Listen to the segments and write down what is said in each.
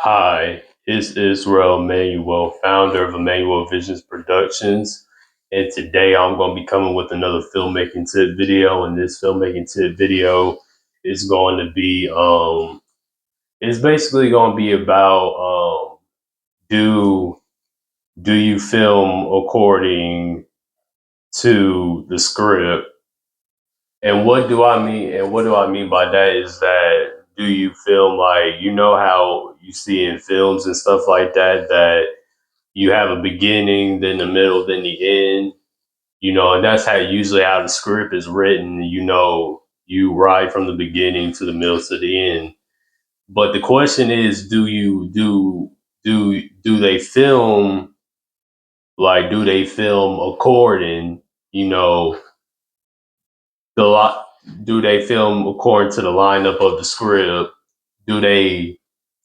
Hi, it's Israel Immanuel, founder of Immanuel Visions Productions. And today I'm going to be coming with another filmmaking tip video. And this filmmaking tip video is going to be, it's basically going to be about, do, do you film according to the script? And what do I mean? And what do I mean by that is that do you film like, how you see in films and stuff like that you have a beginning, then the middle, then the end, and that's how the script is written. You ride from the beginning to the middle to the end. But the question is, do they film do they film according, you know, the lot do they film according to the lineup of the script? Do they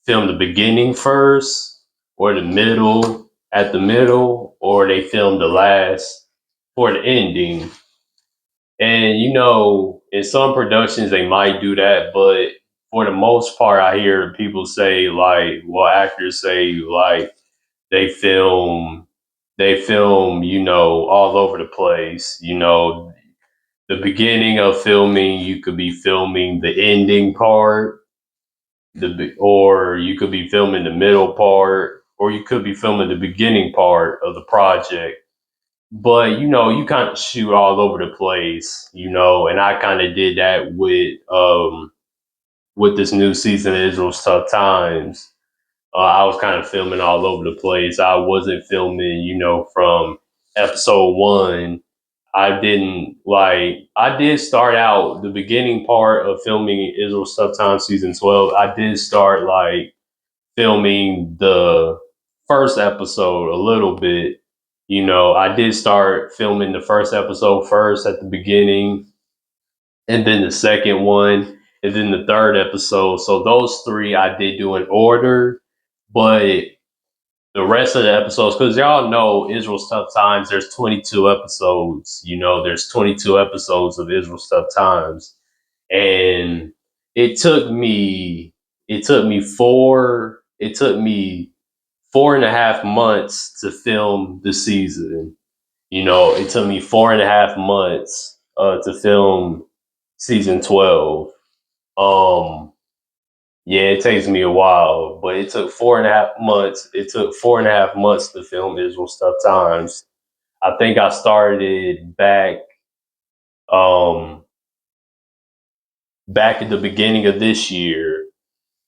film the beginning first or the middle at the middle, or they film the last for the ending? And in some productions they might do that, but for the most part, I hear people say actors say they film all over the place. The beginning of filming, you could be filming the ending part, or you could be filming the middle part, or you could be filming the beginning part of the project. But you kind of shoot all over the place, and I kind of did that with this new season of Israel's Tough Times. I was kind of filming all over the place. I wasn't filming, from episode 1. I did start out the beginning part of filming Israel's Tough Times season 12. I did start filming the first episode a little bit. I did start filming the first episode first at the beginning, and then the second one, and then the third episode. So those three I did do in order, but the rest of the episodes, because y'all know Israel's Tough Times, there's 22 episodes. There's 22 episodes of Israel's Tough Times, and it took me, it took me 4.5 months to film the season. It took me 4.5 months to film season 12. Um, yeah, it takes me a while, but it took 4.5 months. It took 4.5 months to film Israel's Tough Times. I think I started um, back at the beginning of this year,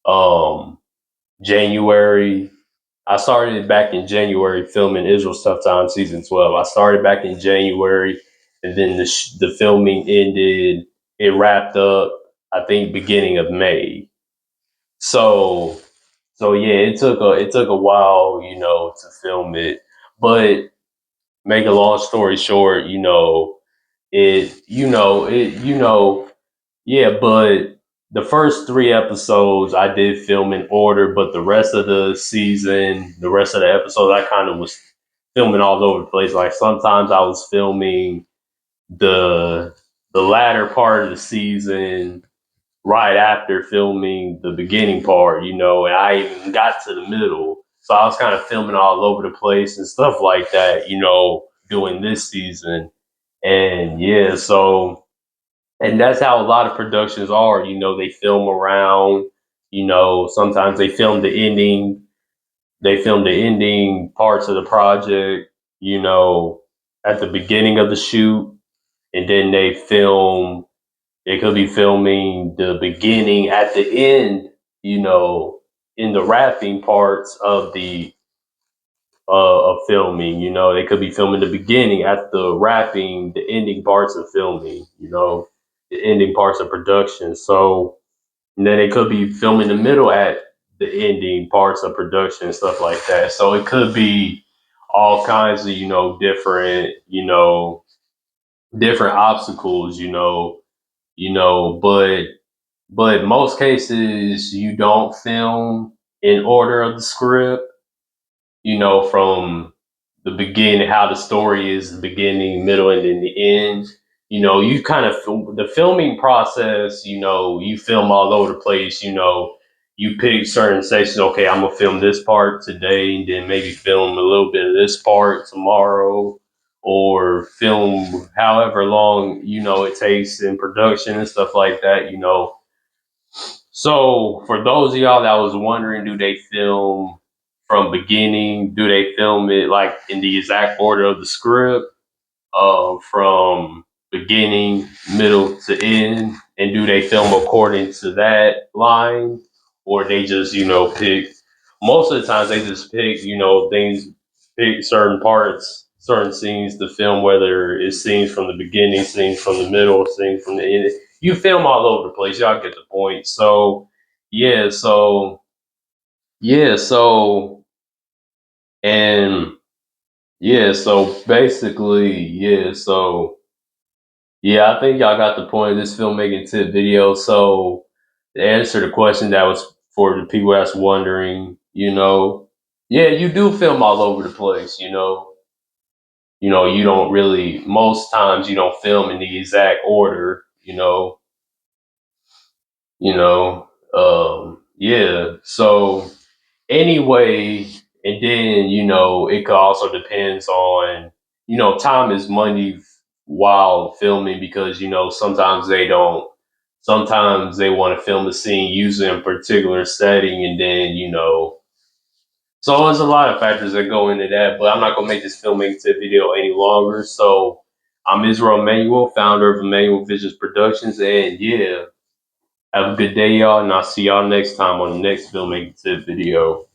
um, January. I started back in January filming Israel's Tough Times season 12. I started back in January, and then the filming ended. It wrapped up, I think, beginning of May. So yeah, it took a while, to film it. But make a long story short, yeah. But the first three episodes I did film in order, but the rest of the season, the rest of the episodes, I kind of was filming all over the place. Like sometimes I was filming the the latter part of the season right after filming the beginning part, and I even got to the middle. So I was kind of filming all over the place and stuff like that, doing this season. And yeah, and that's how a lot of productions are, they film around, sometimes they film the ending parts of the project, at the beginning of the shoot, and then they could be filming the beginning at the end, in the wrapping parts of the of filming. They could be filming the beginning at the ending parts of filming. The ending parts of production. So and then they could be filming the middle at the ending parts of production and stuff like that. So it could be all kinds of different obstacles. But most cases you don't film in order of the script, from the beginning, how the story is the beginning, middle, and then the end. You kind of the filming process, you film all over the place, you pick certain sections. Okay, I'm gonna film this part today, and then maybe film a little bit of this part tomorrow, or film however long it takes in production and stuff like that. So for those of y'all that was wondering, do they film from beginning? Do they film it like in the exact order of the script? From beginning, middle to end, and do they film according to that line, or they just pick? Most of the times they just pick things, pick certain parts, certain scenes to film, whether it's scenes from the beginning, scenes from the middle, scenes from the end. You film all over the place. Y'all get the point. So yeah, yeah, so and so basically, yeah, I think y'all got the point of this filmmaking tip video. So to answer the question that was for the people that's wondering, yeah, you do film all over the place. You don't really most times you don't film in the exact order. Yeah. So anyway, and then it could also depends on time is money while filming, because sometimes they want to film a scene using a particular setting, and then so there's a lot of factors that go into that, but I'm not gonna make this filmmaking tip video any longer. So I'm Israel Immanuel, founder of Immanuel Visions Productions, and yeah, have a good day, y'all, and I'll see y'all next time on the next filmmaking tip video.